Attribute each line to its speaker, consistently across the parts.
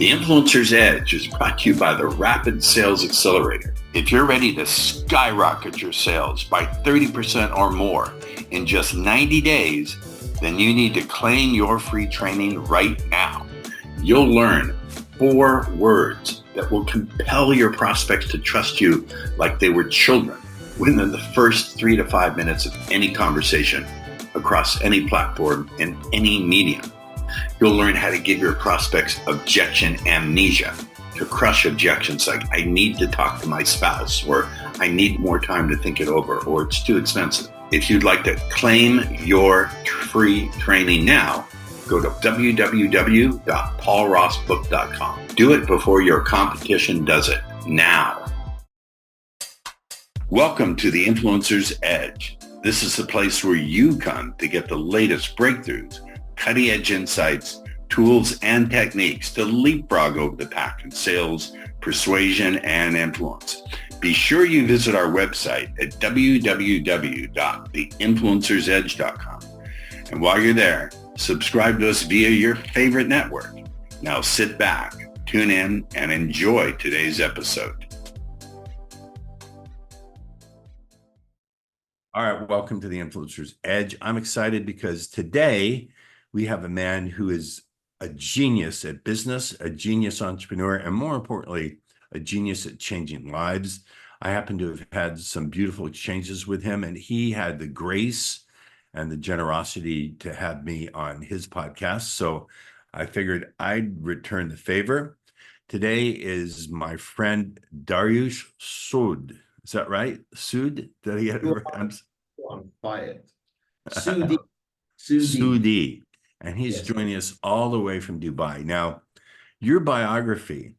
Speaker 1: The Influencer's Edge is brought to you by the Rapid Sales Accelerator. If you're ready to skyrocket your sales by 30% or more in just 90 days, then you need to claim your free training right now. You'll learn 4 words that will compel your prospects to trust you like they were children within the first 3 to 5 minutes of any conversation across any platform and any medium. You'll learn how to give your prospects objection amnesia, to crush objections like, I need to talk to my spouse, or I need more time to think it over, or it's too expensive. If you'd like to claim your free training now, go to www.paulrossbook.com. Do it before your competition does it now. Welcome to the Influencer's Edge. This is the place where you come to get the latest breakthroughs, cutting-edge insights, tools, and techniques to leapfrog over the pack in sales, persuasion, and influence. Be sure you visit our website at www.theinfluencersedge.com. And while you're there, subscribe to us via your favorite network. Now sit back, tune in, and enjoy today's episode. All right, welcome to the Influencer's Edge. I'm excited because today we have a man who is a genius at business, a genius entrepreneur, and more importantly, a genius at changing lives. I happen to have had some beautiful exchanges with him, and he had the grace and the generosity to have me on his podcast. So I figured I'd return the favor. Today is my friend Dariush Soudi. Is that right? Soudi? Did I get it right?
Speaker 2: I'm fired. Soudi.
Speaker 1: Soudi. And he's
Speaker 2: Yes.
Speaker 1: joining us all the way from Dubai. Now, your biography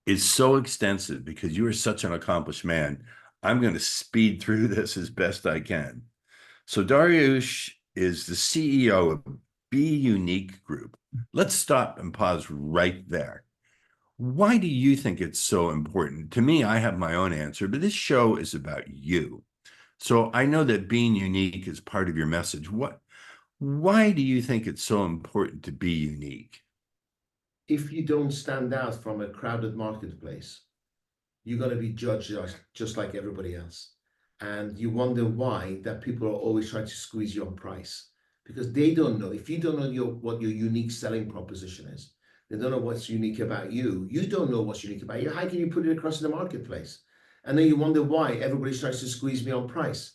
Speaker 1: is so extensive because you are such an accomplished man. I'm going to speed through this as best I can. So Dariush is the CEO of Be Unique Group. Let's stop and pause right there. Why do you think it's so important? To me, I have my own answer, but this show is about you. So I know that being unique is part of your message. Why do you think it's so important to be unique?
Speaker 2: If you don't stand out from a crowded marketplace, you're going to be judged just like everybody else. And you wonder why that people are always trying to squeeze you on price, because they don't know. If you don't know what your unique selling proposition is, they don't know what's unique about you. You don't know what's unique about you. How can you put it across in the marketplace? And then you wonder why everybody's trying to squeeze me on price.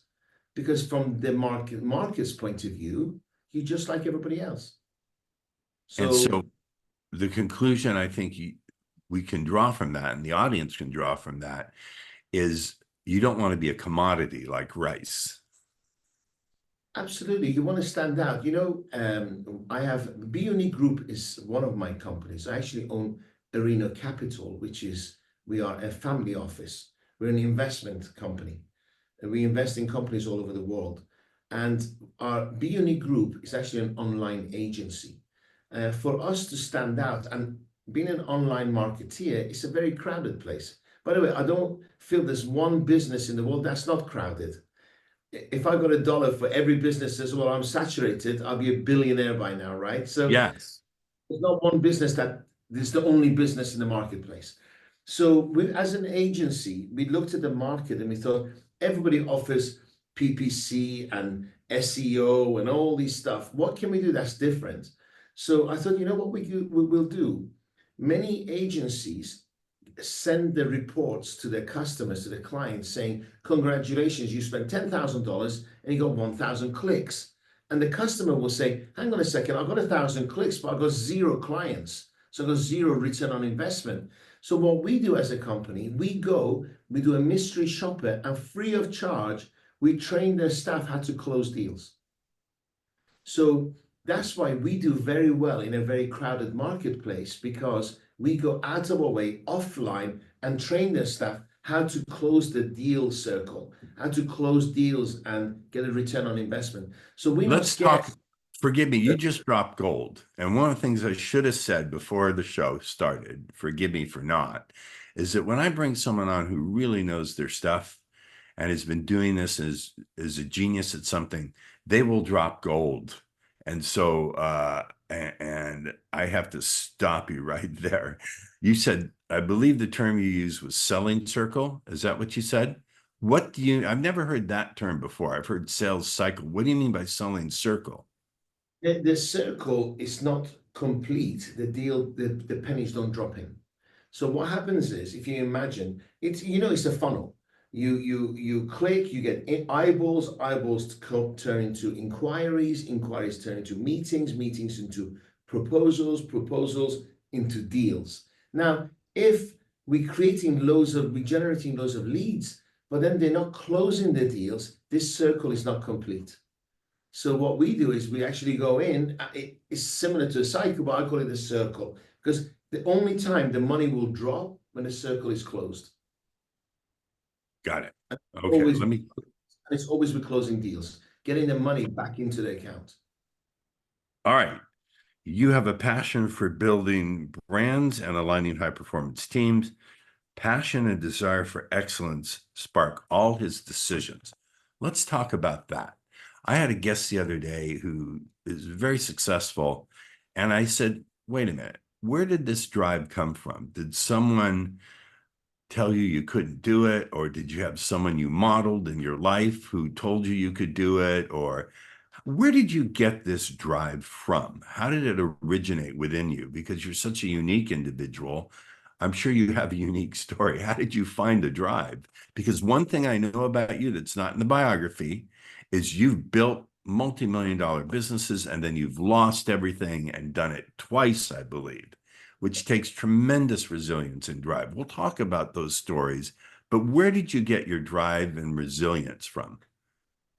Speaker 2: Because from the market's point of view, you're just like everybody else.
Speaker 1: So the conclusion I think we can draw from that, and the audience can draw from that, is you don't want to be a commodity like rice.
Speaker 2: Absolutely. You want to stand out. I have Be Unique Group is one of my companies. I actually own Arena Capital, we are a family office. We're an investment company, and we invest in companies all over the world. And our Be Unique Group is actually an online agency. For us to stand out, and being an online marketeer, it's a very crowded place. By the way, I don't feel there's one business in the world that's not crowded. If I got $1 for every business that says, well, I'm saturated, I'll be a billionaire by now, right? So
Speaker 1: yes,
Speaker 2: there's not one business that is the only business in the marketplace. So as an agency, we looked at the market and we thought everybody offers PPC and SEO and all these stuff. What can we do that's different? So I thought, you know what we'll do? Many agencies send the reports to their customers, to their clients, saying, congratulations, you spent $10,000 and you got 1,000 clicks. And the customer will say, hang on a second, I've got 1,000 clicks, but I've got 0 clients. So I've got 0 return on investment. So what we do as a company, we do a mystery shopper, and free of charge, we train their staff how to close deals. So that's why we do very well in a very crowded marketplace, because we go out of our way offline and train their staff how to close the deal circle, how to close deals and get a return on investment. So
Speaker 1: let's talk. Forgive me, you just dropped gold. And one of the things I should have said before the show started, forgive me for not, is that when I bring someone on who really knows their stuff and has been doing this as a genius at something, they will drop gold. And so
Speaker 3: And I have to stop you right there. You said, I believe the term you used was selling circle. Is that what you said? I've never heard that term before. I've heard sales cycle. What do you mean by selling circle?
Speaker 2: The circle is not complete. The deal, the pennies don't drop in. So what happens is, if you imagine, it's a funnel. You click, you get eyeballs, turn into inquiries, inquiries turn into meetings, meetings into proposals, proposals into deals. Now, if we're generating loads of leads, but then they're not closing the deals, this circle is not complete. So what we do is we actually go in. It's similar to a cycle, but I call it a circle, because the only time the money will drop when the circle is closed.
Speaker 3: Got it. Okay,
Speaker 2: Always, it's always with closing deals, getting the money back into the account.
Speaker 3: all right. You have a passion for building brands and aligning high performance teams. Passion and desire for excellence spark all his decisions. Let's talk about that. I had a guest the other day who is very successful, and I said, wait a minute, where did this drive come from? Did someone tell you you couldn't do it, or did you have someone you modeled in your life who told you could do it? Or where did you get this drive from? How did it originate within you? Because you're such a unique individual. I'm sure you have a unique story. How did you find the drive? Because one thing I know about you that's not in the biography is you've built multi-million-dollar businesses, and then you've lost everything and done it twice, I believe, which takes tremendous resilience and drive. We'll talk about those stories, but where did you get your drive and resilience from?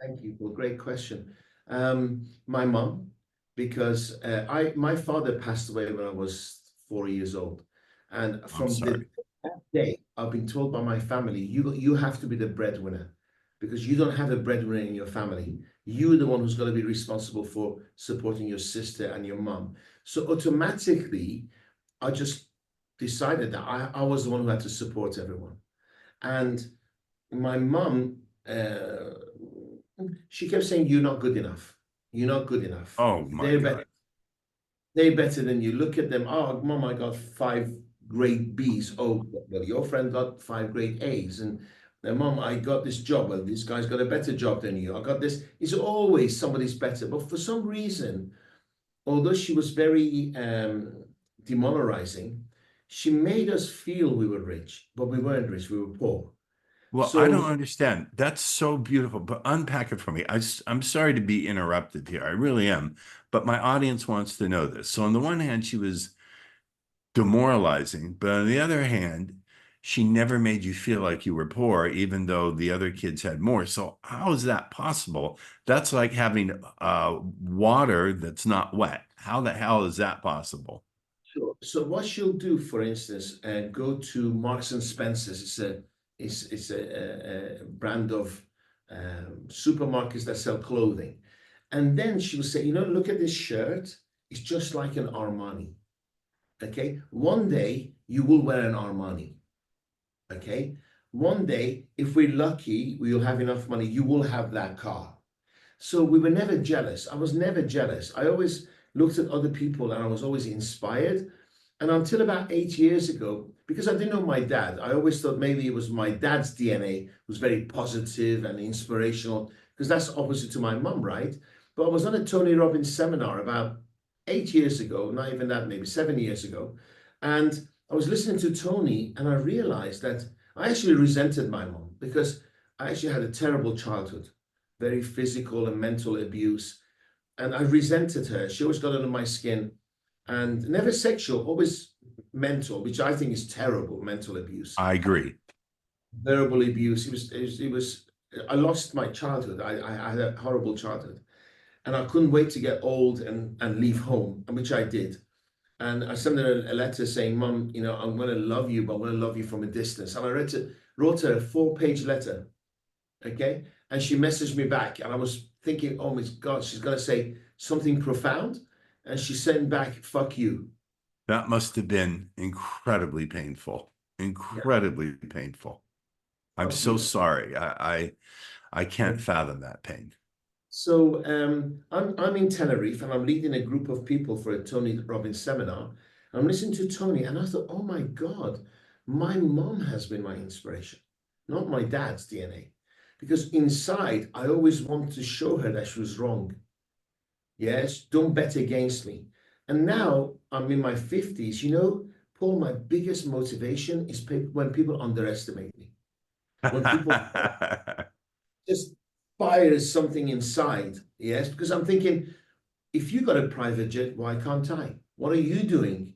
Speaker 2: Thank you. Well, great question. My mom, because my father passed away when I was 4 years old, and
Speaker 3: I'm
Speaker 2: from
Speaker 3: sorry.
Speaker 2: that day, I've been told by my family, you have to be the breadwinner, because you don't have a breadwinner in your family. You're the one who's going to be responsible for supporting your sister and your mom. So automatically, I just decided that I was the one who had to support everyone. And my mom, she kept saying, "You're not good enough. You're not good enough.
Speaker 3: Oh my
Speaker 2: They're better.
Speaker 3: God.
Speaker 2: They're better than you. Look at them. Oh, mom, I got 5 grade Bs. Oh, well, your friend got 5 grade As. And mom, I got this job. Well, this guy's got a better job than you. I got this. It's always somebody's better. But for some reason, although she was very demoralizing, she made us feel we were rich, but we weren't rich. We were poor.
Speaker 3: Well, I don't
Speaker 2: So
Speaker 3: understand. That's so beautiful, but unpack it for me. I'm sorry to be interrupted here. I really am, but my audience wants to know this. So on the one hand, she was demoralizing, but on the other hand, she never made you feel like you were poor, even though the other kids had more. So how is that possible? That's like having water that's not wet. How the hell is that possible?
Speaker 2: Sure. So what she'll do, for instance, go to Marks and Spencer's. It's a brand of supermarkets that sell clothing, and then she'll say, look at this shirt. It's just like an Armani. Okay. One day you will wear an Armani. Okay. One day, if we're lucky, we'll have enough money. You will have that car. So we were never jealous. I was never jealous. I always looked at other people and I was always inspired. And until about 8 years ago, because I didn't know my dad, I always thought maybe it was my dad's DNA was very positive and inspirational, because that's opposite to my mum, right? But I was on a Tony Robbins seminar about 8 years ago, not even that, maybe 7 years ago. And I was listening to Tony and I realized that I actually resented my mom, because I actually had a terrible childhood, very physical and mental abuse. And I resented her. She always got under my skin, and never sexual, always mental, which I think is terrible. Mental abuse,
Speaker 3: I agree.
Speaker 2: verbal abuse. It was. I lost my childhood. I had a horrible childhood, and I couldn't wait to get old and leave home, and which I did. And I sent her a letter saying, "Mom, I'm going to love you, but I'm going to love you from a distance." And I wrote her a 4-page letter. Okay. And she messaged me back, and I was thinking, oh my God, she's going to say something profound. And she sent back, "Fuck you."
Speaker 3: That must have been incredibly painful.
Speaker 2: Yeah.
Speaker 3: Incredibly painful. I'm
Speaker 2: Fuck
Speaker 3: so
Speaker 2: you.
Speaker 3: sorry. I can't
Speaker 2: Yeah.
Speaker 3: fathom that pain.
Speaker 2: So I'm in Tenerife and I'm leading a group of people for a Tony Robbins seminar. I'm listening to Tony and I thought, oh my God, my mom has been my inspiration, not my dad's DNA. Because inside, I always wanted to show her that she was wrong. Yes, don't bet against me. And now I'm in my 50s. You know, Paul, my biggest motivation is when people underestimate me. When people just fires something inside. Yes, because I'm thinking, if you got a private jet, why can't I? What are you doing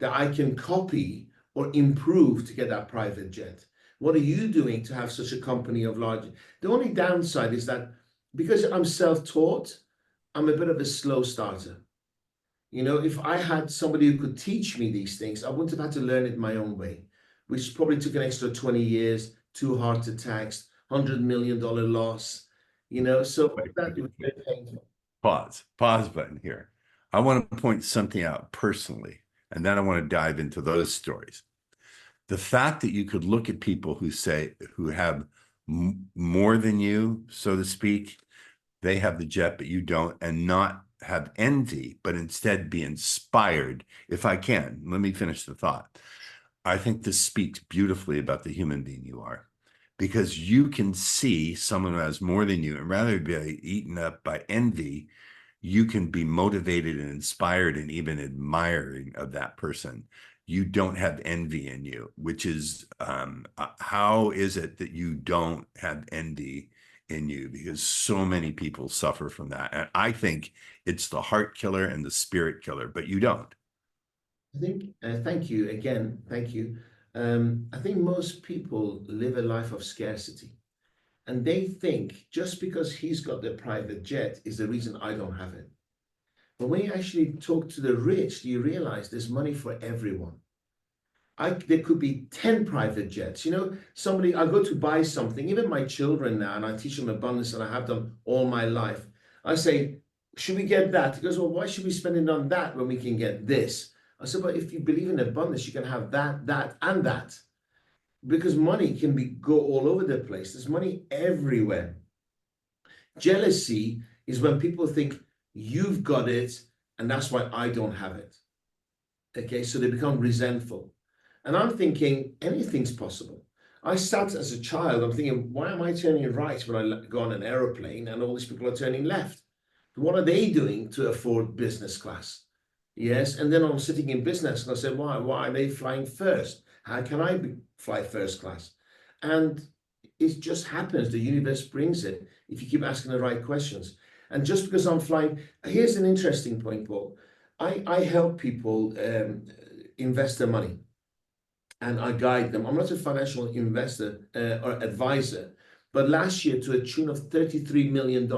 Speaker 2: that I can copy or improve to get that private jet? What are you doing to have such a company of large? The only downside is that because I'm self-taught, I'm a bit of a slow starter. You know, if I had somebody who could teach me these things, I wouldn't have had to learn it my own way, which probably took an extra 20 years, too hard to tax, $100 million loss, you know, so that was very painful.
Speaker 3: Pause button here. I want to point something out personally, and then I want to dive into those stories. The fact that you could look at people who have more than you, so to speak, they have the jet, but you don't, and not have envy, but instead be inspired. If I can, let me finish the thought. I think this speaks beautifully about the human being you are, because you can see someone who has more than you, and rather than be eaten up by envy, you can be motivated and inspired and even admiring of that person. You don't have envy in you, which is how is it that you don't have envy in you? Because so many people suffer from that. And I think it's the heart killer and the spirit killer, but you don't.
Speaker 2: I think, thank you again, thank you. I think most people live a life of scarcity and they think just because he's got the private jet is the reason I don't have it. But when you actually talk to the rich, you realize there's money for everyone. There could be 10 private jets. You know, I go to buy something, even my children now, and I teach them abundance and I have them all my life. I say, should we get that? He goes, well, why should we spend it on that when we can get this? I said, but if you believe in abundance, you can have that, and that. Because money can go all over the place. There's money everywhere. Jealousy is when people think you've got it and that's why I don't have it. Okay, so they become resentful. And I'm thinking anything's possible. I sat as a child, I'm thinking, why am I turning right when I go on an aeroplane and all these people are turning left? What are they doing to afford business class? Yes, and then I'm sitting in business and I said, why are they flying first? How can I fly first class? And it just happens, the universe brings it if you keep asking the right questions. And just because I'm flying, here's an interesting point, Paul. I help people invest their money and I guide them. I'm not a financial investor or advisor, but last year to a tune of $33 million,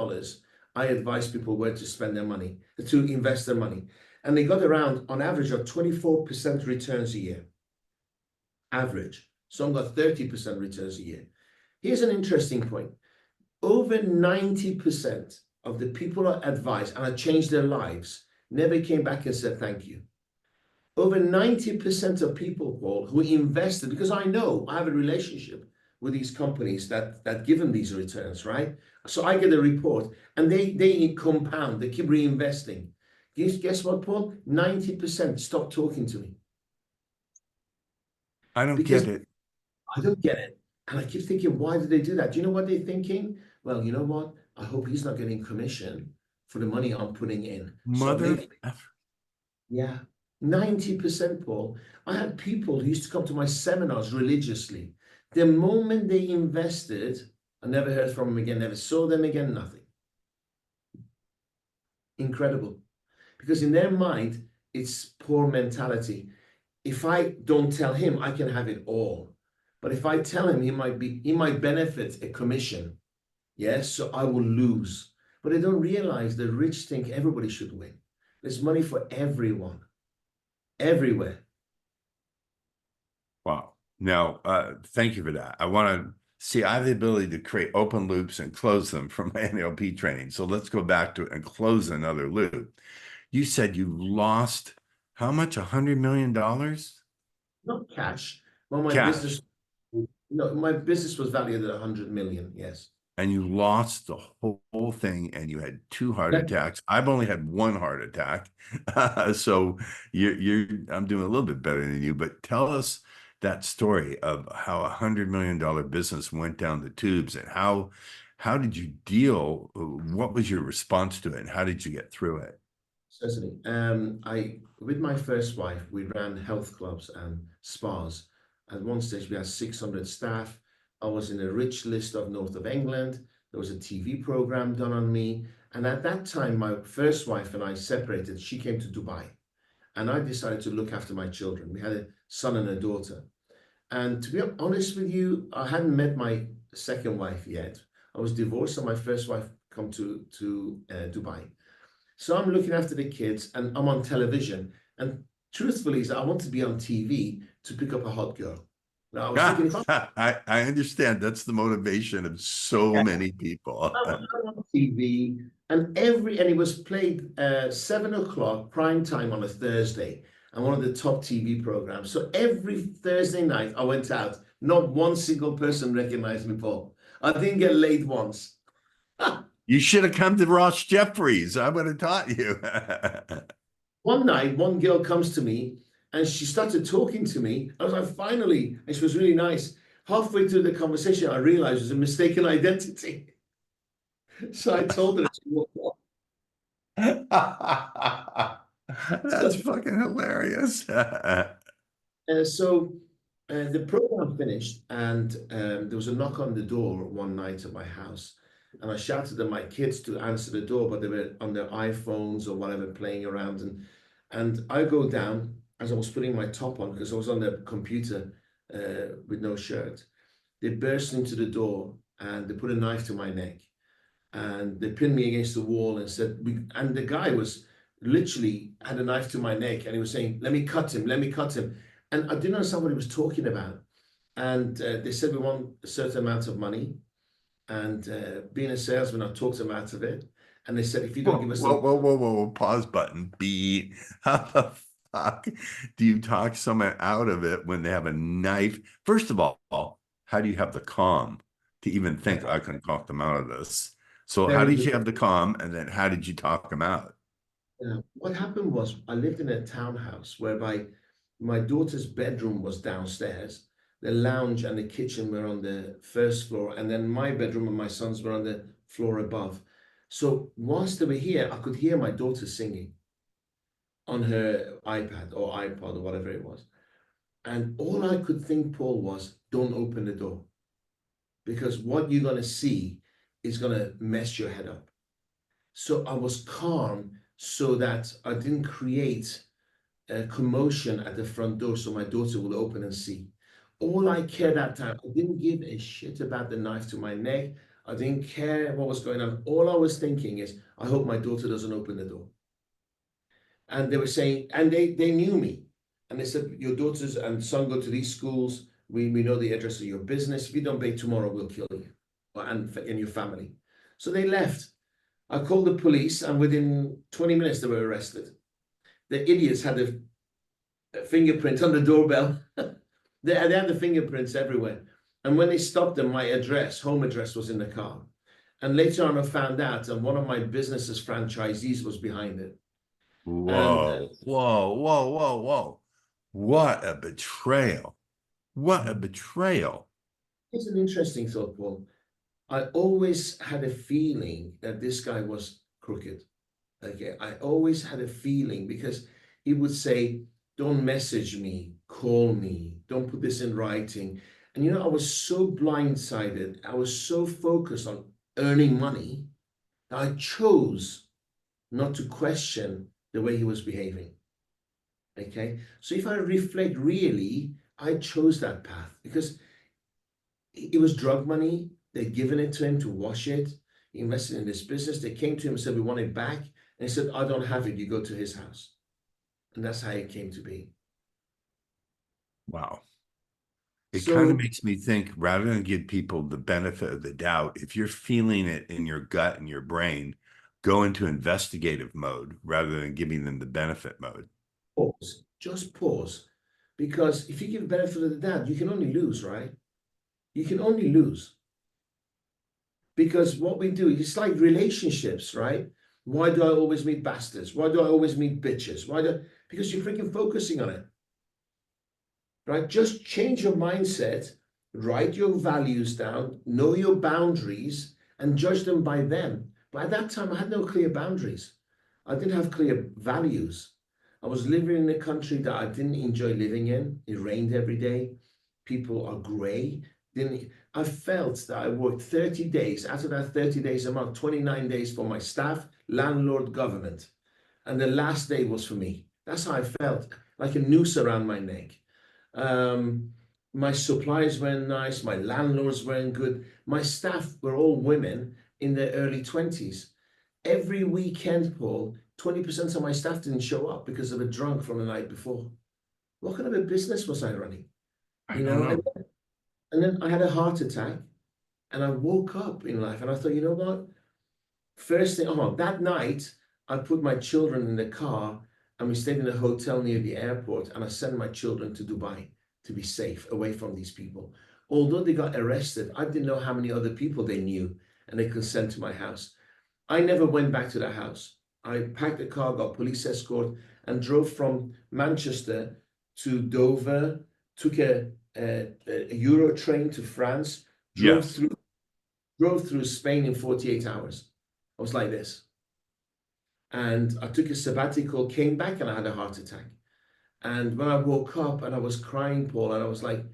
Speaker 2: I advised people where to spend their money, to invest their money. And they got around, on average, of 24% returns a year. Average. Some got 30% returns a year. Here's an interesting point. Over 90% of the people I advised and I changed their lives never came back and said thank you. Over 90% of people, Paul, who invested, because I know I have a relationship with these companies that give them these returns, right? So I get a report and they compound, they keep reinvesting. Guess what, Paul? 90% stop talking to me.
Speaker 3: I don't get it.
Speaker 2: I don't get it. And I keep thinking, why did they do that? Do you know what they're thinking? Well, you know what? I hope he's not getting commission for the money I'm putting in.
Speaker 3: Mother.
Speaker 2: Yeah. 90%, Paul. I had people who used to come to my seminars religiously. The moment they invested, I never heard from them again, never saw them again, nothing. Incredible. Because in their mind, it's poor mentality. If I don't tell him, I can have it all. But if I tell him, he might benefit a commission. Yes, so I will lose. But they don't realize the rich think everybody should win. There's money for everyone. Everywhere.
Speaker 3: Wow. Now, thank you for that. I want to see, I have the ability to create open loops and close them from my NLP training. So let's go back to and close another loop. You said you lost how much? $100 million?
Speaker 2: Not cash. Well, my
Speaker 3: Cash.
Speaker 2: business, no, my business was valued at 100 million. Yes.
Speaker 3: and you lost the whole thing, and you had 2 heart
Speaker 2: Yeah.
Speaker 3: attacks. I've only had 1 heart attack. So I'm doing a little bit better than you, but tell us that story of how $100 million business went down the tubes, and how did you deal? What was your response to it, and how did you get through it?
Speaker 2: Certainly. With my first wife, we ran health clubs and spas. At one stage, we had 600 staff. I was in a rich list of north of England. There was a TV program done on me. And at that time, my first wife and I separated. She came to Dubai, and I decided to look after my children. We had a son and a daughter. And to be honest with you, I hadn't met my second wife yet. I was divorced, and my first wife come to Dubai. So I'm looking after the kids, and I'm on television. And truthfully, is I want to be on TV to pick up a hot girl. Now I was thinking, if
Speaker 3: I understand that's the motivation of so many people.
Speaker 2: I'm on TV, and it was played 7 o'clock prime time on a Thursday, and one of the top TV programs. So every Thursday night I went out. Not one single person recognized me, Paul. I didn't get laid once.
Speaker 3: You should have come to Ross Jeffries. I would have taught you.
Speaker 2: One night, one girl comes to me and she started talking to me. I was like, finally, and she was really nice. Halfway through the conversation, I realized it was a mistaken identity. So I told her to walk off.
Speaker 3: That's fucking hilarious.
Speaker 2: The program finished, and there was a knock on the door one night at my house. And I shouted at my kids to answer the door, but they were on their iPhones or whatever playing around. And I go down as I was putting my top on because I was on the computer with no shirt. They burst into the door and they put a knife to my neck, and they pinned me against the wall and said, and the guy was literally had a knife to my neck, and he was saying, let me cut him, let me cut him. And I didn't understand what he was talking about. And they said, we want a certain amount of money. And being a salesman, I talked them out of it. And they said, if you don't give us
Speaker 3: whoa, pause button. B. How the fuck do you talk someone out of it when they have a knife? First of all, how do you have the calm to even think I can talk them out of this? So how did you have the calm, and then how did you talk them out?
Speaker 2: What happened was I lived in a townhouse whereby my daughter's bedroom was downstairs. The lounge and the kitchen were on the first floor, and then my bedroom and my son's were on the floor above. So whilst they were here, I could hear my daughter singing on her iPad or iPod or whatever it was. And all I could think, Paul, was don't open the door, because what you're going to see is going to mess your head up. So I was calm so that I didn't create a commotion at the front door so my daughter would open and see. All I cared that time, I didn't give a shit about the knife to my neck. I didn't care what was going on. All I was thinking is, I hope my daughter doesn't open the door. And they were saying, and they knew me. And they said, your daughters and son go to these schools. We know the address of your business. If you don't pay tomorrow, we'll kill you and your family. So they left. I called the police, and within 20 minutes, they were arrested. The idiots had a fingerprint on the doorbell. They had the fingerprints everywhere. And when they stopped them, my address, home address, was in the car. And later on, I found out, and one of my business's franchisees was behind it.
Speaker 3: Whoa, whoa. What a betrayal. What a betrayal.
Speaker 2: It's an interesting thought, Paul. I always had a feeling that this guy was crooked. Okay, I always had a feeling, because he would say, don't message me, call me, don't put this in writing. And I was so blindsided, I was so focused on earning money, that I chose not to question the way he was behaving. Okay, so if I reflect, really, I chose that path because it was drug money. They'd given it to him to wash it. He invested in this business. They came to him and said, we want it back. And he said, I don't have it. You go to his house. And that's how it came to be.
Speaker 3: Wow. It kind of makes me think, rather than give people the benefit of the doubt, if you're feeling it in your gut and your brain, go into investigative mode rather than giving them the benefit mode.
Speaker 2: Pause. Just pause. Because if you give benefit of the doubt, you can only lose, right? You can only lose. Because what we do, it's like relationships, right? Why do I always meet bastards? Why do I always meet bitches? Because you're freaking focusing on it, right? Just change your mindset, write your values down, know your boundaries, and judge them by them. But at that time, I had no clear boundaries. I didn't have clear values. I was living in a country that I didn't enjoy living in. It rained every day. People are grey. I felt that I worked 30 days. Out of that 30 days a month, 29 days for my staff, landlord, government. And the last day was for me. That's how I felt, like a noose around my neck. My suppliers weren't nice. My landlords weren't good. My staff were all women in their early 20s. Every weekend, Paul, 20% of my staff didn't show up because they were drunk from the night before. What kind of a business was I running?
Speaker 3: I don't know.
Speaker 2: And then I had a heart attack and I woke up in life and I thought, you know what? First thing, that night, I put my children in the car and we stayed in a hotel near the airport and I sent my children to Dubai to be safe away from these people. Although they got arrested, I didn't know how many other people they knew and they could send to my house. I never went back to that house. I packed a car, got police escort, and drove from Manchester to Dover, took a Euro train to France, drove through Spain in 48 hours. I was like this. And I took a sabbatical, came back, and I had a heart attack. And when I woke up and I was crying, Paul, and I was like,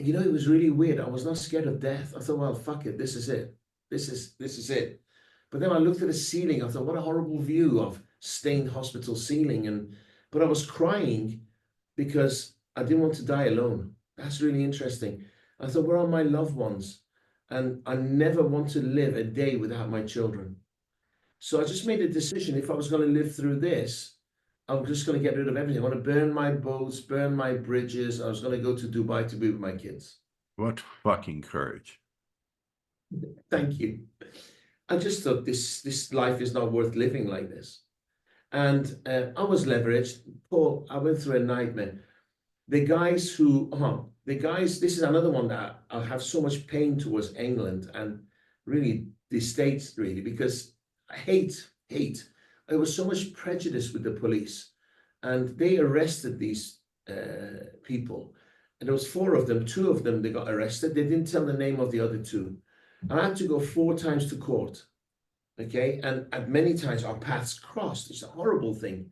Speaker 2: you know, it was really weird. I was not scared of death. I thought, well, fuck it. This is it. This is it. But then I looked at the ceiling. I thought, what a horrible view of stained hospital ceiling. But I was crying because I didn't want to die alone. That's really interesting. I thought, where are my loved ones? And I never want to live a day without my children. So I just made a decision. If I was going to live through this, I was just going to get rid of everything. I want to burn my boats, burn my bridges. I was going to go to Dubai to be with my kids.
Speaker 3: What fucking courage.
Speaker 2: Thank you. I just thought this life is not worth living like this. And I was leveraged. Paul, I went through a nightmare. This is another one that I have so much pain towards England and really the States, really, because I hate. There was so much prejudice with the police, and they arrested these people. And there was 4 of them. 2 of them, they got arrested. They didn't tell the name of the other 2. And I had to go 4 times to court. Okay. And at many times our paths crossed. It's a horrible thing.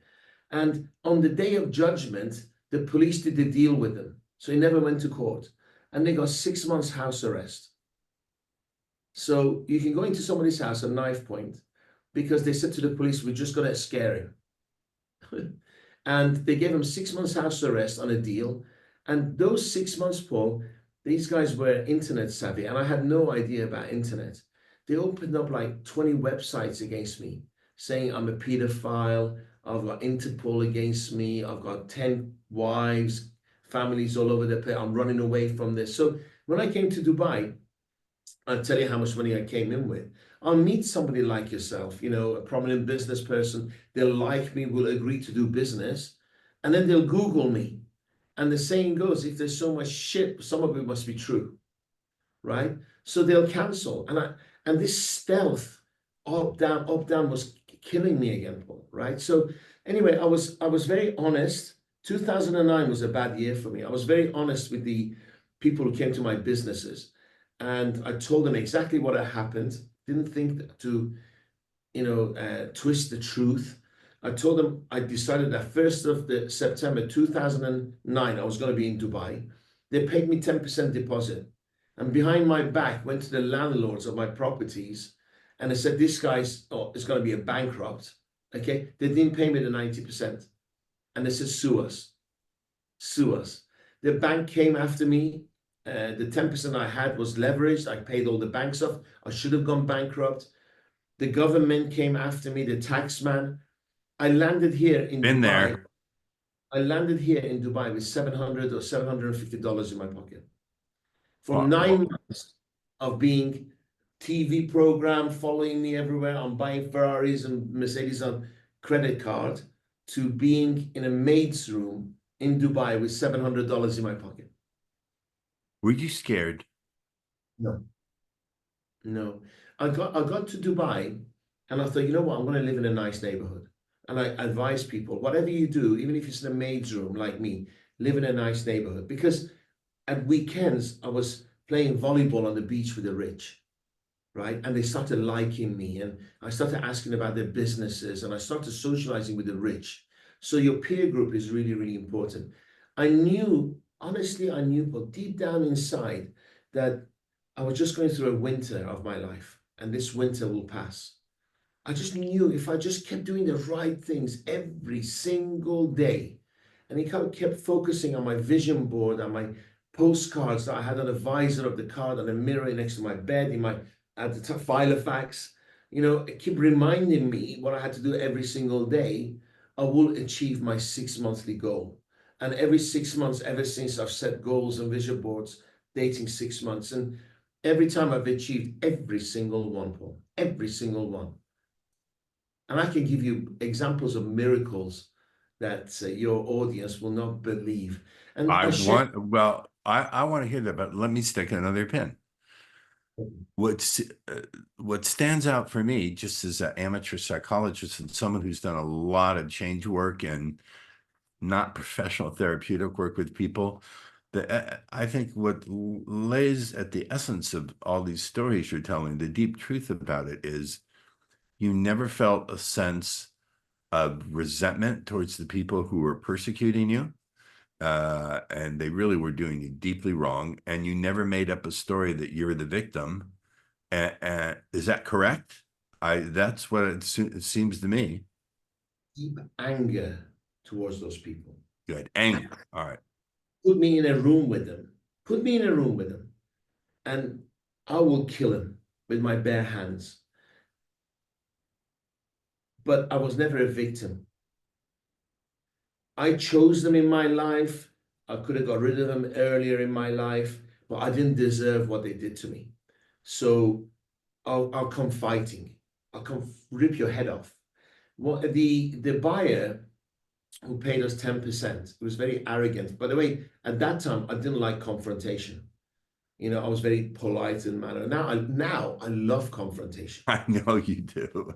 Speaker 2: And on the day of judgment, the police did the deal with them. So he never went to court. And they got 6 months house arrest. So you can go into somebody's house at knife point because they said to the police, we're just going to scare him. And they gave him 6 months house arrest on a deal. And those 6 months, Paul, these guys were internet savvy, and I had no idea about internet. They opened up like 20 websites against me, saying I'm a pedophile, I've got Interpol against me, I've got 10 wives, families all over the place, I'm running away from this. So when I came to Dubai, I'll tell you how much money I came in with. I'll meet somebody like yourself, you know, a prominent business person. They'll like me, will agree to do business, and then they'll Google me. And the saying goes, if there's so much shit, some of it must be true, right? So they'll cancel. And this stealth up, down was killing me again, Paul, right? So anyway, I was very honest. 2009 was a bad year for me. I was very honest with the people who came to my businesses. And I told them exactly what had happened. Didn't think to, twist the truth. I told them I decided that 1st of September 2009, I was going to be in Dubai. They paid me 10% deposit. And behind my back, went to the landlords of my properties. And I said, this guy's is going to be a bankrupt. Okay. They didn't pay me the 90%. And they said, sue us. Sue us. The bank came after me. The 10% I had was leveraged. I paid all the banks off. I should have gone bankrupt. The government came after me, the taxman. I landed here in
Speaker 3: Been
Speaker 2: Dubai.
Speaker 3: there.
Speaker 2: I landed here in Dubai with $700 or $750 in my pocket. From
Speaker 3: Wow.
Speaker 2: 9 months of being TV program, following me everywhere, I'm buying Ferraris and Mercedes on credit card, to being in a maid's room in Dubai with $700 in my pocket.
Speaker 3: Were you scared?
Speaker 2: No. I got to Dubai, and I thought, you know what, I'm going to live in a nice neighborhood. And I advise people, whatever you do, even if it's in a maid's room like me, live in a nice neighborhood. Because at weekends, I was playing volleyball on the beach with the rich, right? And they started liking me, and I started asking about their businesses, and I started socializing with the rich. So your peer group is really, really important. I knew, honestly, I knew, but deep down inside that I was just going through a winter of my life, and this winter will pass. I just knew if I just kept doing the right things every single day, and he kind of kept focusing on my vision board, on my postcards that I had on the visor of the car, on the mirror next to my bed, in my at the top Filofax, it kept reminding me what I had to do every single day. I will achieve my 6 monthly goal. And every 6 months, ever since I've set goals and vision boards, dating 6 months, and every time I've achieved every single one, Paul, every single one. And I can give you examples of miracles that your audience will not believe. And I share.
Speaker 3: I want to hear that, but let me stick another pin. What's what stands out for me, just as an amateur psychologist and someone who's done a lot of change work and not professional therapeutic work with people, I think what lays at the essence of all these stories you're telling, the deep truth about it is you never felt a sense of resentment towards the people who were persecuting you. And they really were doing you deeply wrong. And you never made up a story that you're the victim. And is that correct? That's what it seems to me.
Speaker 2: Deep anger towards those people.
Speaker 3: Good. Anger. All right.
Speaker 2: Put me in a room with them. Put me in a room with them. And I will kill him with my bare hands. But I was never a victim. I chose them in my life. I could have got rid of them earlier in my life, but I didn't deserve what they did to me. So I'll come fighting. I'll come rip your head off. What the buyer who paid us 10%, it was very arrogant. By the way, at that time, I didn't like confrontation. I was very polite in manner. Now I love confrontation.
Speaker 3: I know you do.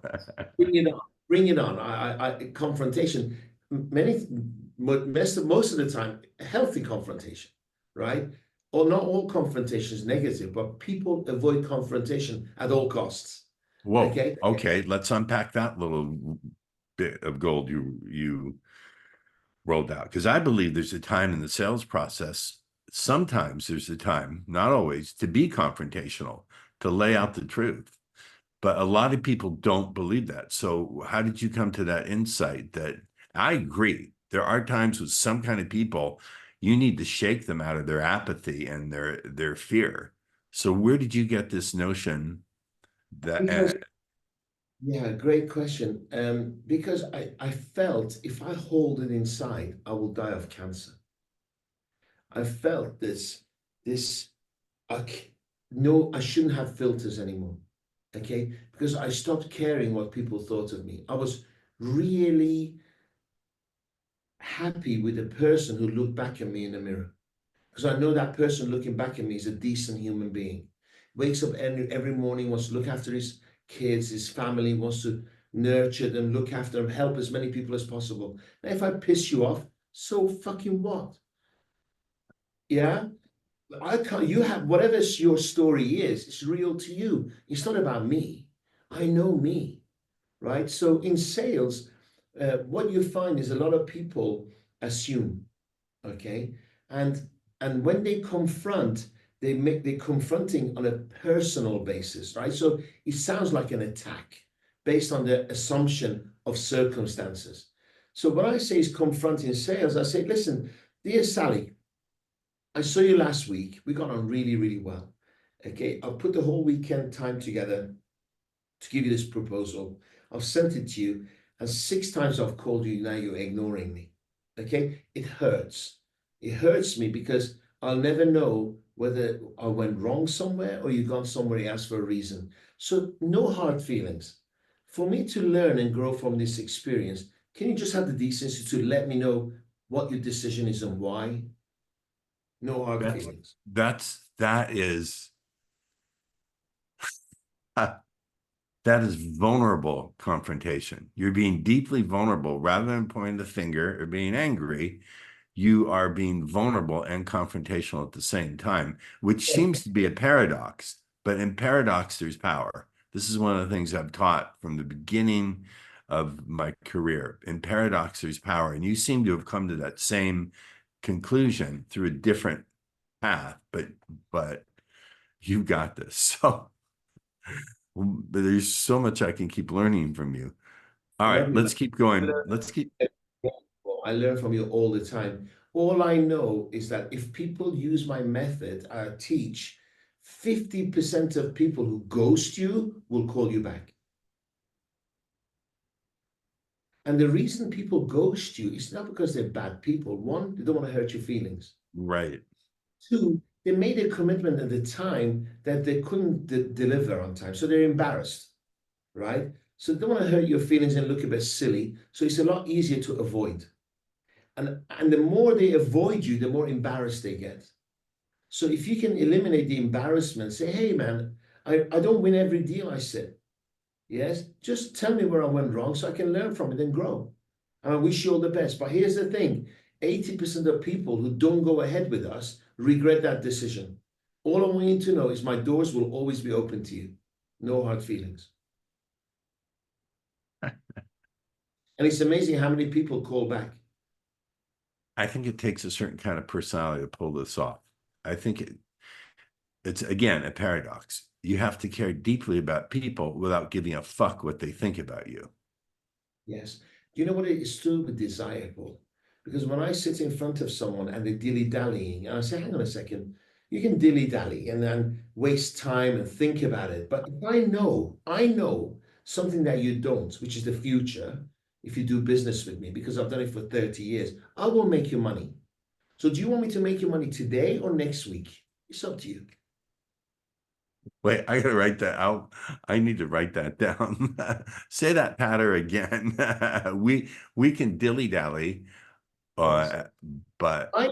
Speaker 2: Bring it on. Bring it on. Confrontation. Most of the time, healthy confrontation, right? Or not all confrontation is negative, but people avoid confrontation at all costs.
Speaker 3: Whoa.
Speaker 2: Okay.
Speaker 3: Okay. Let's unpack that little bit of gold you rolled out, because I believe there's a time in the sales process. Sometimes there's a time, not always, to be confrontational, to lay out the truth. But a lot of people don't believe that. So how did you come to that insight that I agree? There are times with some kind of people, you need to shake them out of their apathy and their fear. So where did you get this notion that?
Speaker 2: Yeah, great question. Because I felt if I hold it inside, I will die of cancer. I felt no, I shouldn't have filters anymore. Okay, because I stopped caring what people thought of me. I was really happy with the person who looked back at me in the mirror, because I know that person looking back at me is a decent human being. Wakes up every morning, wants to look after his kids, his family, wants to nurture them, look after them, help as many people as possible. Now, if I piss you off, so fucking what? Yeah, I can't. You have whatever your story is. It's real to you. It's not about me. I know me, right? So in sales, what you find is a lot of people assume, okay, and when they confront, they're confronting on a personal basis, right? So it sounds like an attack based on the assumption of circumstances. So what I say is confronting sales. I say, listen, dear Sally, I saw you last week. We got on really, really well. Okay, I'll put the whole weekend time together to give you this proposal. I've sent it to you, and 6 times I've called you. Now you're ignoring me. Okay, it hurts. It hurts me because I'll never know whether I went wrong somewhere or you've gone somewhere else for a reason. So no hard feelings. For me to learn and grow from this experience, can you just have the decency to let me know what your decision is and why? No hard feelings.
Speaker 3: That is That is vulnerable confrontation. You're being deeply vulnerable rather than pointing the finger or being angry. You are being vulnerable and confrontational at the same time, which seems to be a paradox. But in paradox, there's power. This is one of the things I've taught from the beginning of my career. In paradox, there's power. And you seem to have come to that same conclusion through a different path, but you got this. So there's so much I can keep learning from you. All right,
Speaker 2: Lovely.
Speaker 3: let's keep going. Let's keep.
Speaker 2: I learn from you all the time. All I know is that if people use my method, I teach, 50% of people who ghost you will call you back. And the reason people ghost you is not because they're bad people. One, they don't want to hurt your feelings.
Speaker 3: Right.
Speaker 2: Two, they made a commitment at the time that they couldn't deliver on time. So they're embarrassed, right? So they don't want to hurt your feelings and look a bit silly. So it's a lot easier to avoid. And the more they avoid you, the more embarrassed they get. So if you can eliminate the embarrassment, say, hey, man, I don't win every deal I said. Yes, just tell me where I went wrong so I can learn from it and grow. And I wish you all the best. But here's the thing, 80% of people who don't go ahead with us regret that decision. All I want you to know is my doors will always be open to you. No hard feelings. And it's amazing how many people call back.
Speaker 3: I think it takes a certain kind of personality to pull this off. I think it's again a paradox. You have to care deeply about people without giving a fuck what they think about you.
Speaker 2: Yes. Do you know what it is still desirable? Because when I sit in front of someone and they're dilly-dallying, and I say, hang on a second, you can dilly-dally and then waste time and think about it. But if I know something that you don't, which is the future, if you do business with me, because I've done it for 30 years, I will make you money. So do you want me to make you money today or next week? It's up to you.
Speaker 3: Wait, I gotta write that out. I need to write that down. Say that patter again. we can dilly-dally,
Speaker 2: Yes.
Speaker 3: but
Speaker 2: I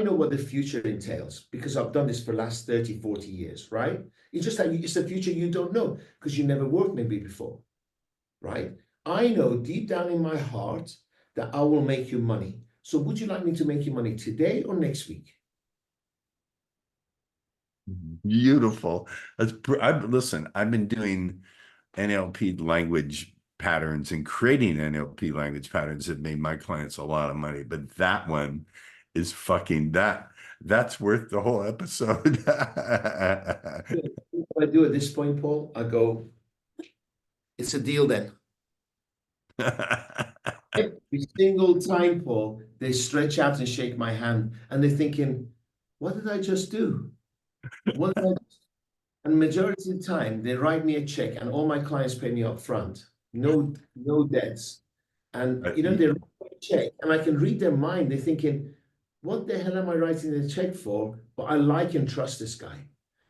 Speaker 2: know what the future entails because I've done this for the last 30, 40 years, right? It's just that it's the future you don't know because you never worked maybe before, right? I know deep down in my heart that I will make you money. So would you like me to make you money today or next week?
Speaker 3: beautiful. Listen, I've been doing NLP language patterns and creating NLP language patterns that made my clients a lot of money, but that one is fucking that's worth the whole episode.
Speaker 2: What I do at this point, Paul, I go, it's a deal then. Every single time, Paul, they stretch out and shake my hand and they're thinking, what did I just do? What did I And majority of the time, they write me a check, and all my clients pay me up front. No debts. And they write me a check, and I can read their mind. They're thinking, what the hell am I writing the check for? But I like and trust this guy.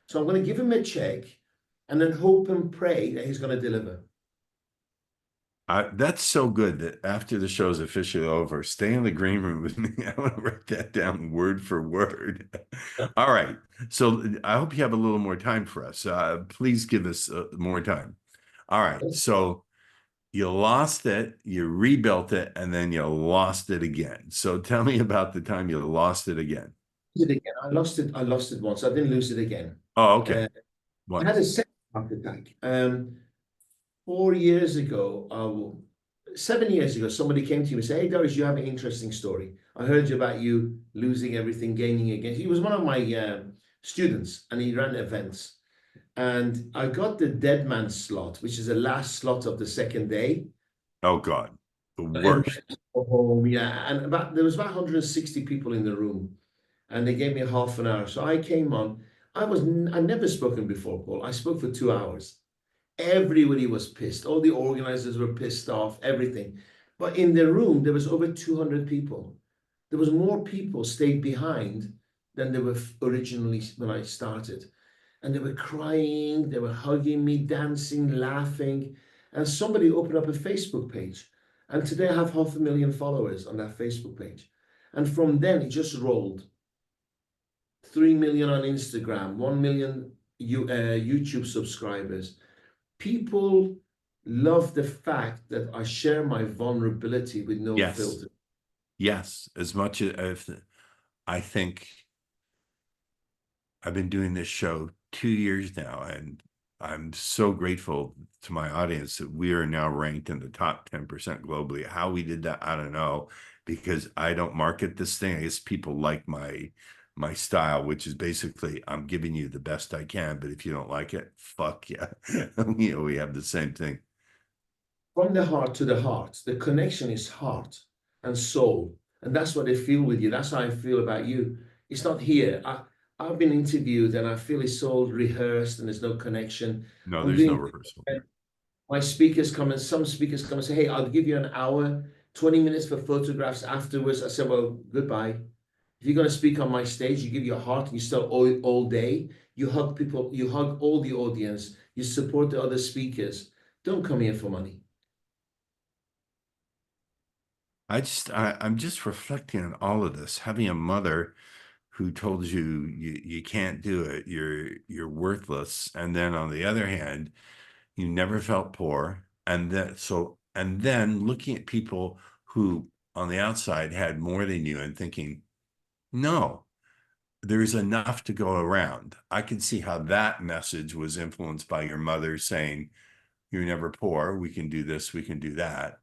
Speaker 2: So I'm going to give him a check and then hope and pray that he's going to deliver.
Speaker 3: That's so good that after the show's officially over, stay in the green room with me. I want to write that down word for word. All right. So I hope you have a little more time for us. Please give us more time. All right. So you lost it, you rebuilt it, and then you lost it again. So tell me about the time you lost it again.
Speaker 2: I lost it once. I didn't lose it again.
Speaker 3: Oh, okay.
Speaker 2: I had a second heart attack. 4 years ago, 7 years ago, somebody came to me and said, hey, Dariush, you have an interesting story. I heard about you losing everything, gaining again. He was one of my students and he ran events. And I got the dead man slot, which is the last slot of the second day.
Speaker 3: Oh, God. The worst.
Speaker 2: Home, yeah. And there was about 160 people in the room. And they gave me half an hour. So I came on. I'd never spoken before, Paul. I spoke for 2 hours. Everybody was pissed. All the organizers were pissed off, everything. But in the room, there was over 200 people. There was more people stayed behind than there were originally when I started. And they were crying, they were hugging me, dancing, laughing. And somebody opened up a Facebook page. And today I have 500,000 followers on that Facebook page. And from then it just rolled. 3 million on Instagram, 1 million YouTube subscribers. People love the fact that I share my vulnerability with no
Speaker 3: Yes.
Speaker 2: filter.
Speaker 3: Yes. As much as I think I've been doing this show 2 years now, and I'm so grateful to my audience that we are now ranked in the top 10% globally. How we did that, I don't know, because I don't market this thing. I guess people like my style, which is basically I'm giving you the best I can, but if you don't like it, fuck yeah. We have the same thing.
Speaker 2: From the heart to the heart, the connection is heart and soul. And that's what I feel with you. That's how I feel about you. It's not here. I've been interviewed and I feel it's all rehearsed and there's no connection.
Speaker 3: No,
Speaker 2: I'm
Speaker 3: there's no
Speaker 2: doing,
Speaker 3: rehearsal.
Speaker 2: my speakers come and some speakers come and say, hey, I'll give you an hour, 20 minutes for photographs afterwards. I said, well, goodbye. If you're going to speak on my stage, you give your heart and you start all day. You hug people, you hug all the audience, you support the other speakers. Don't come here for money.
Speaker 3: I'm just reflecting on all of this, having a mother who told you can't do it, you're worthless, and then on the other hand, you never felt poor, and then looking at people who on the outside had more than you and thinking, no, there's enough to go around. I can see how that message was influenced by your mother saying, you're never poor, we can do this, we can do that.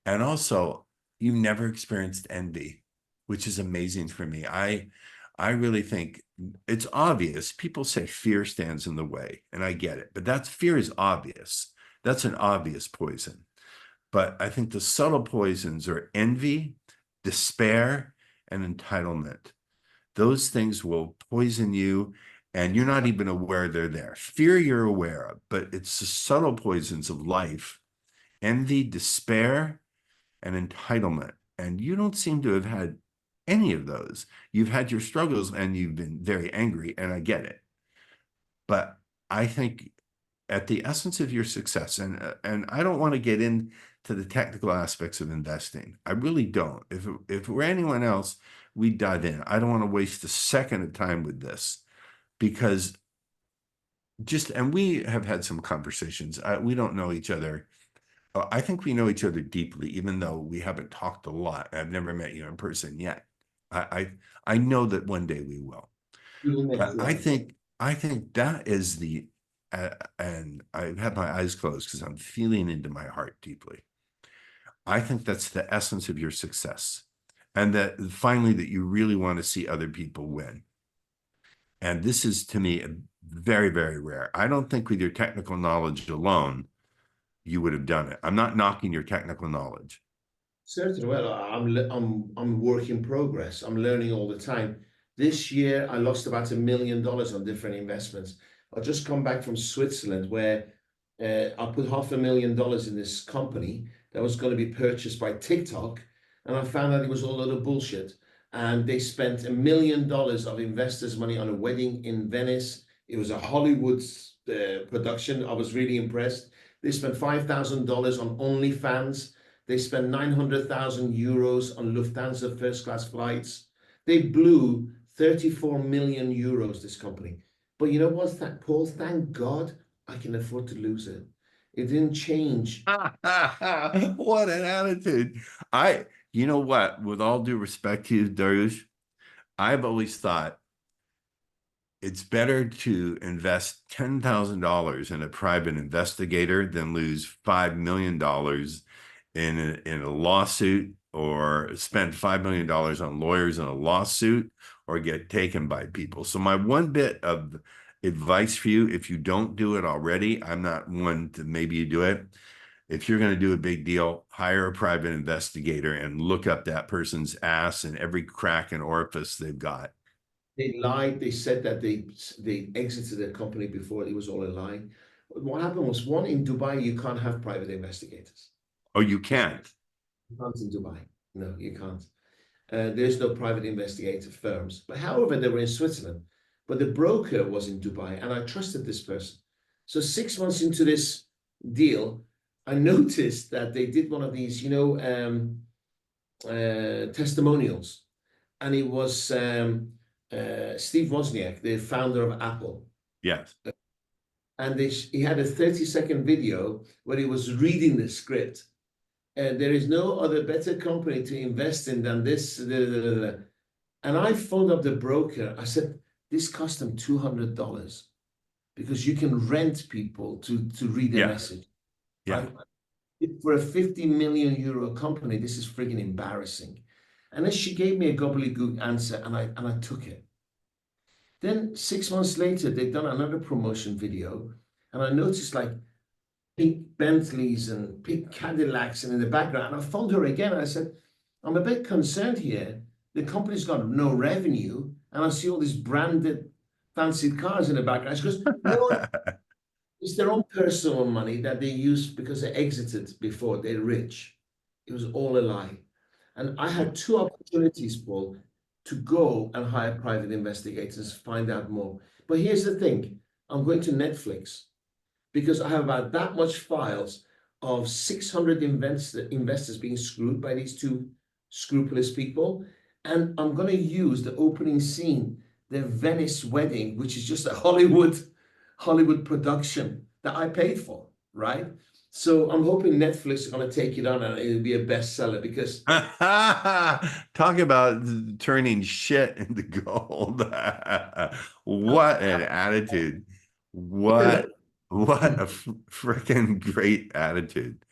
Speaker 3: And also, you never experienced envy, which is amazing for me. I really think it's obvious. People say fear stands in the way, and I get it, but that's fear is obvious. That's an obvious poison. But I think the subtle poisons are envy, despair, and entitlement. Those things will poison you, and you're not even aware they're there. Fear you're aware of, but it's the subtle poisons of life, envy, despair, and entitlement. And you don't seem to have had any of those. You've had your struggles and you've been very angry, and I get it. But I think at the essence of your success, and I don't want to get into the technical aspects of investing. I really don't. If it were anyone else, we'd dive in. I don't want to waste a second of time with this because and we have had some conversations. We don't know each other. I think we know each other deeply, even though we haven't talked a lot. I've never met you in person yet. I know that one day we will. But I think that is and I've had my eyes closed because I'm feeling into my heart deeply. I think that's the essence of your success, and that finally that you really want to see other people win. And this is to me very, very rare. I don't think with your technical knowledge alone you would have done it. I'm not knocking your technical knowledge.
Speaker 2: Certainly. Well, I'm a work in progress. I'm learning all the time. This year, I lost about $1 million on different investments. I just come back from Switzerland where I put $500,000 in this company that was going to be purchased by TikTok, and I found out it was all a load of bullshit. And they spent $1 million of investors' money on a wedding in Venice. It was a Hollywood production. I was really impressed. They spent $5,000 on OnlyFans. They spent 900,000 euros on Lufthansa first class flights. They blew 34 million euros, this company. But you know what, Paul? Thank God I can afford to lose it. It didn't change.
Speaker 3: What an attitude. You know what, with all due respect to you, Dariush, I've always thought it's better to invest $10,000 in a private investigator than lose $5 million in a lawsuit, or spend $5 million on lawyers in a lawsuit, or get taken by people. So my one bit of advice for you, if you don't do it already, I'm not one to maybe you do it. If you're going to do a big deal, hire a private investigator and look up that person's ass and every crack and orifice they've got.
Speaker 2: They lied. They said that they exited their company before. It was all a lie. What happened was, one, in Dubai, you can't have private investigators.
Speaker 3: Oh, you can't?
Speaker 2: You can't in Dubai. No, you can't. There's no private investigative firms. But however, they were in Switzerland. But the broker was in Dubai, and I trusted this person. So 6 months into this deal, I noticed that they did one of these, testimonials. And it was Steve Wozniak, the founder of Apple.
Speaker 3: Yes.
Speaker 2: and he had a 30-second video where he was reading the script. And there is no other better company to invest in than this. And I phoned up the broker. I said, this cost them $200 because you can rent people to read the message.
Speaker 3: Yeah.
Speaker 2: Right? For a 50 million euro company, this is friggin' embarrassing. And then she gave me a gobbledygook answer, and I took it. Then 6 months later, they've done another promotion video, and I noticed like pink Bentleys and pink Cadillacs, and in the background, and I phoned her again. And I said, I'm a bit concerned here. The company's got no revenue, and I see all these branded fancy cars in the background. She goes, no, it's their own personal money that they use because they exited before they're rich. It was all a lie. And I had two opportunities, Paul, to go and hire private investigators, find out more. But here's the thing. I'm going to Netflix because I have about that much files of 600 investors being screwed by these two scrupulous people. And I'm going to use the opening scene, their Venice wedding, which is just a Hollywood production that I paid for, right? So I'm hoping Netflix is going to take it on and it'll be a bestseller because
Speaker 3: talk about turning shit into gold. What an attitude. What a freaking great attitude.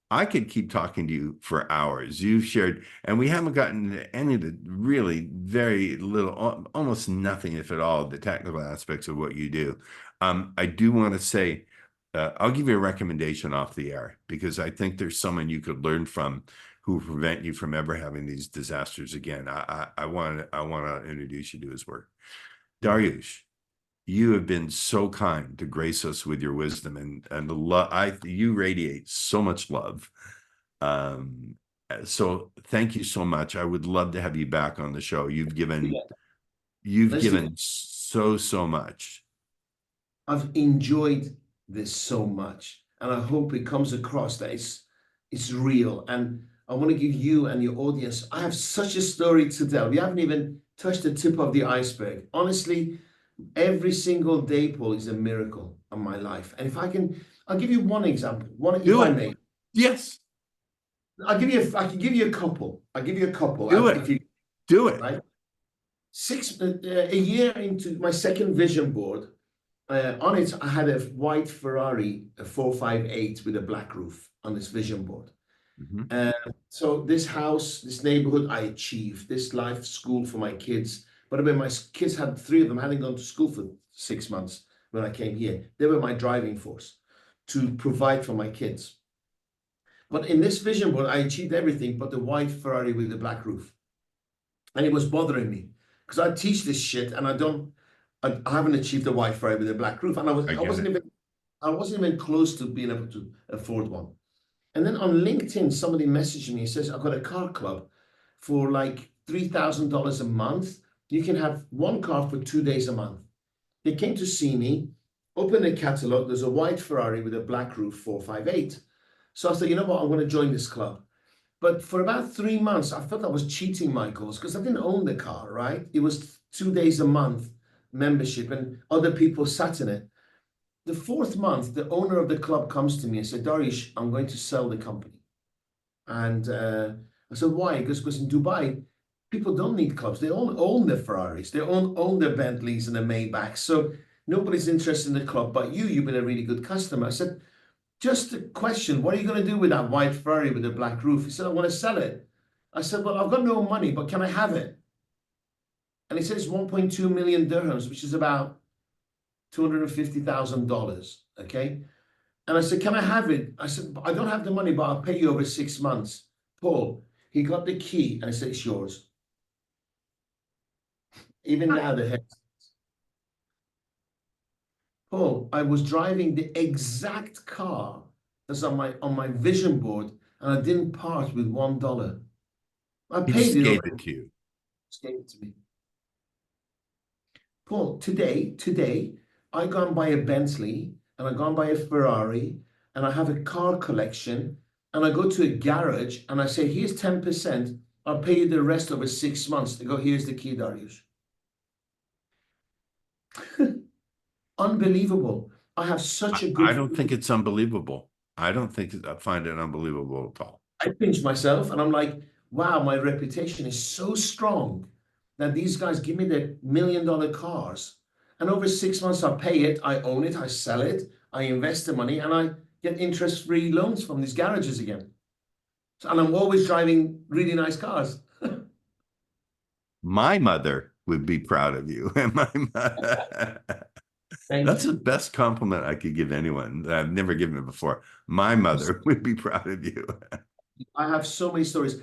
Speaker 3: I could keep talking to you for hours. You've shared, and we haven't gotten to any of the really very little, almost nothing, if at all, the technical aspects of what you do. I do want to say, I'll give you a recommendation off the air because I think there's someone you could learn from who will prevent you from ever having these disasters again. I want to introduce you to his work. Dariush, you have been so kind to grace us with your wisdom and the love. You radiate so much love. So thank you so much. I would love to have you back on the show. You've given so much.
Speaker 2: I've enjoyed this so much, and I hope it comes across that it's real. And I want to give you and your audience, I have such a story to tell. We haven't even touched the tip of the iceberg. Honestly, every single day, Paul, is a miracle in my life. And if I can, I'll give you one example.
Speaker 3: Yes.
Speaker 2: I can give you a couple. I'll give you a couple.
Speaker 3: Do it.
Speaker 2: Right? A year into my second vision board, on it, I had a white Ferrari, a 458 with a black roof on this vision board. So this house, this neighborhood, I achieved this life, school for my kids. But I mean, my kids had 3 of them hadn't gone to school for 6 months when I came here. They were my driving force to provide for my kids. But in this vision board, I achieved everything but the white Ferrari with the black roof. And it was bothering me because I teach this shit and I haven't achieved the white Ferrari with a black roof. And I wasn't even close to being able to afford one. And then on LinkedIn, somebody messaged me and says, I've got a car club for like $3,000 a month. You can have one car for 2 days a month. They came to see me, opened a catalog. There's a white Ferrari with a black roof, 458. So I said, you know what? I'm going to join this club. But for about 3 months, I felt I was cheating my cause because I didn't own the car, right? It was 2 days a month membership and other people sat in it. The 4th month, the owner of the club comes to me and said, Dariush, I'm going to sell the company. And I said, why? Because in Dubai, people don't need clubs. They all own their Ferraris. They own their Bentleys and their Maybachs. So nobody's interested in the club but you. You've been a really good customer. I said, just a question. What are you going to do with that white Ferrari with the black roof? He said, I want to sell it. I said, well, I've got no money, but can I have it? And he said, it's 1.2 million dirhams, which is about $250,000. Okay. And I said, can I have it? I said, I don't have the money, but I'll pay you over 6 months. Paul, he got the key and I said, it's yours. Even now, the head. Paul, I was driving the exact car that's on my vision board, and I didn't part with $1. I paid it.
Speaker 3: Gave it to you.
Speaker 2: Just gave it to me. Paul, today, I go and buy a Bentley, and I go and buy a Ferrari, and I have a car collection, and I go to a garage, and I say, here's 10%. I'll pay you the rest over 6 months. They go, here's the key, Dariush. Unbelievable. I have such a
Speaker 3: I
Speaker 2: good.
Speaker 3: don't think it's unbelievable. I don't think I find it unbelievable at all.
Speaker 2: I pinch myself and I'm like, wow, my reputation is so strong that these guys give me the $1 million cars. And over 6 months, I pay it, I own it, I sell it, I invest the money, and I get interest-free loans from these garages again. So, and I'm always driving really nice cars.
Speaker 3: My mother would be proud of you.
Speaker 2: Thank
Speaker 3: That's
Speaker 2: you.
Speaker 3: the best compliment I could give anyone that I've never given it before. My mother would be proud of you.
Speaker 2: I have so many stories.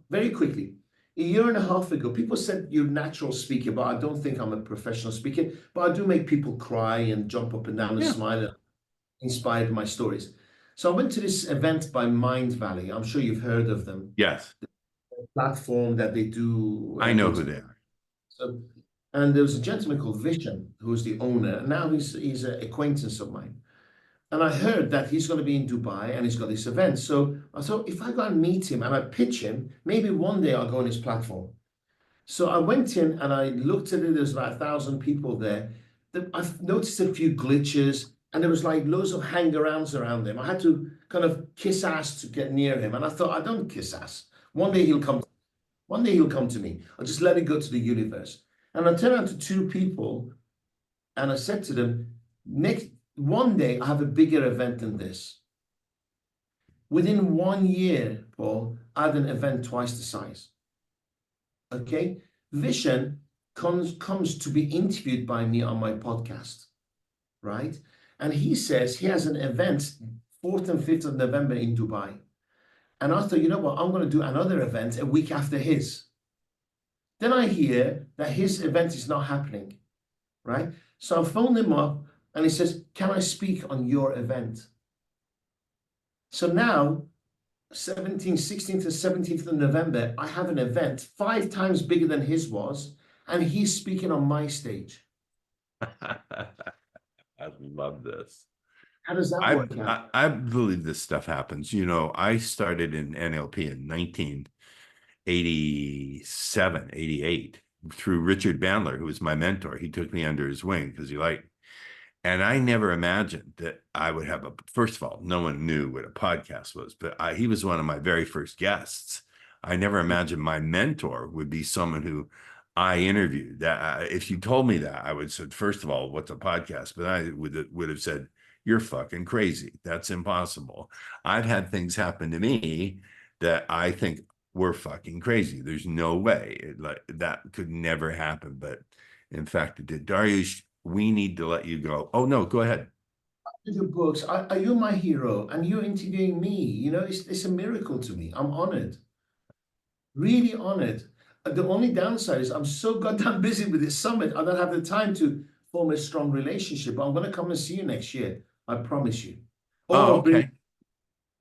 Speaker 2: Very quickly. A year and a half ago, people said you're a natural speaker, but I don't think I'm a professional speaker. But I do make people cry and jump up and down and
Speaker 3: Yeah.
Speaker 2: smile and inspired by my stories. So I went to this event by Mind Valley. I'm sure you've heard of them.
Speaker 3: Yes,
Speaker 2: Platform that they do.
Speaker 3: I know who they are.
Speaker 2: So, and there was a gentleman called Vishen, who's the owner. And now he's an acquaintance of mine. And I heard that he's going to be in Dubai and he's got this event. So I thought, if I go and meet him and I pitch him, maybe one day I'll go on his platform. So I went in and I looked at it. There's about 1,000 people there. I've noticed a few glitches and there was like loads of hang-arounds around him. I had to kind of kiss ass to get near him. And I thought, I don't kiss ass. One day he'll come to me. I'll just let it go to the universe. And I turned around to two people and I said to them, one day I have a bigger event than this. Within 1 year, Paul, I had an event twice the size. Okay? Vishen comes to be interviewed by me on my podcast, right? And he says he has an event 4th and 5th of November in Dubai. And I thought, you know what, I'm going to do another event a week after his. Then I hear that his event is not happening, right? So I phoned him up and he says, can I speak on your event? So now, 16th and 17th of November, I have an event 5 times bigger than his was, and he's speaking on my stage.
Speaker 3: I love this.
Speaker 2: How does that work out?
Speaker 3: I believe this stuff happens. You know, I started in NLP in 1987, 88 through Richard Bandler, who was my mentor. He took me under his wing because he liked. And I never imagined that I would have first of all, no one knew what a podcast was, but he was one of my very first guests. I never imagined my mentor would be someone who I interviewed. That if you told me that, I would have said, first of all, what's a podcast? But I would have said, you're fucking crazy. That's impossible. I've had things happen to me that I think were fucking crazy. There's no way that could never happen. But in fact, it did. Dariush, we need to let you go. Oh, no, go ahead.
Speaker 2: Your books, are you my hero? And you're interviewing me. You know, it's a miracle to me. I'm honored. Really honored. The only downside is I'm so goddamn busy with this summit. I don't have the time to form a strong relationship. But I'm going to come and see you next year. I promise you.
Speaker 3: Okay.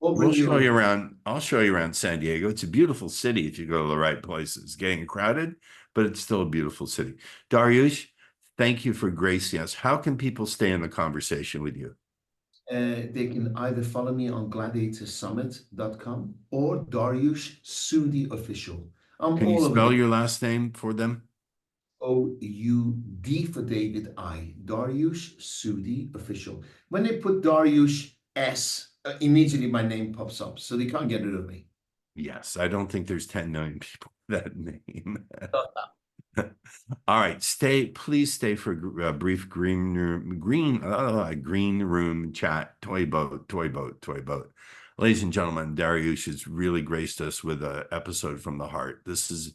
Speaker 3: We'll show you around. I'll show you around San Diego. It's a beautiful city if you go to the right places. Getting crowded, but it's still a beautiful city. Dariush, thank you for gracing us. How can people stay in the conversation with you?
Speaker 2: They can either follow me on gladiatorsummit.com or Dariush Soudi Official.
Speaker 3: Can you spell your last name for them?
Speaker 2: O-U-D for David I. Dariush Soudi Official. When they put Dariush S, immediately my name pops up, so they can't get rid of me.
Speaker 3: Yes, I don't think there's 10 million people with that name. All right, please stay for a brief green room chat. Toy boat. Ladies and gentlemen, Dariush has really graced us with an episode from the heart. This has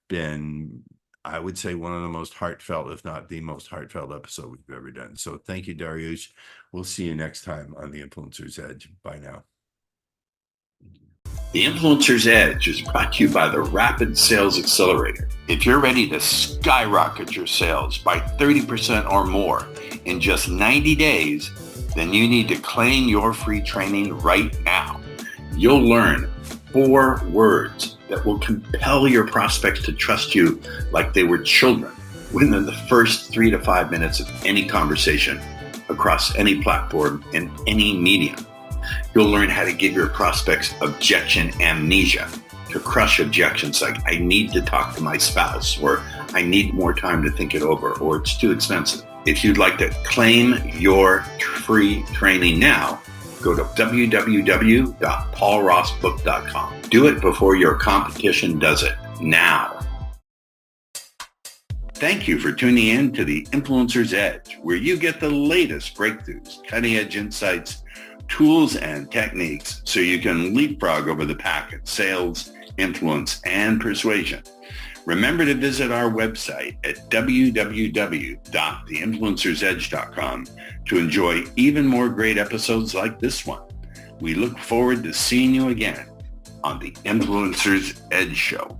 Speaker 3: been, I would say, one of the most heartfelt, if not the most heartfelt episode we've ever done. So thank you, Dariush. We'll see you next time on The Influencer's Edge. Bye now.
Speaker 1: The Influencer's Edge is brought to you by the Rapid Sales Accelerator. If you're ready to skyrocket your sales by 30% or more in just 90 days, then you need to claim your free training right now. You'll learn 4 words that will compel your prospects to trust you like they were children within the first 3 to 5 minutes of any conversation across any platform in any medium. You'll learn how to give your prospects objection amnesia, to crush objections like, I need to talk to my spouse, or I need more time to think it over, or it's too expensive. If you'd like to claim your free training now, go to www.paulrossbook.com. Do it before your competition does it now. Thank you for tuning in to the Influencer's Edge, where you get the latest breakthroughs, cutting-edge insights, tools, and techniques so you can leapfrog over the pack in sales, influence, and persuasion. Remember to visit our website at www.theinfluencersedge.com to enjoy even more great episodes like this one. We look forward to seeing you again on the Influencer's Edge Show.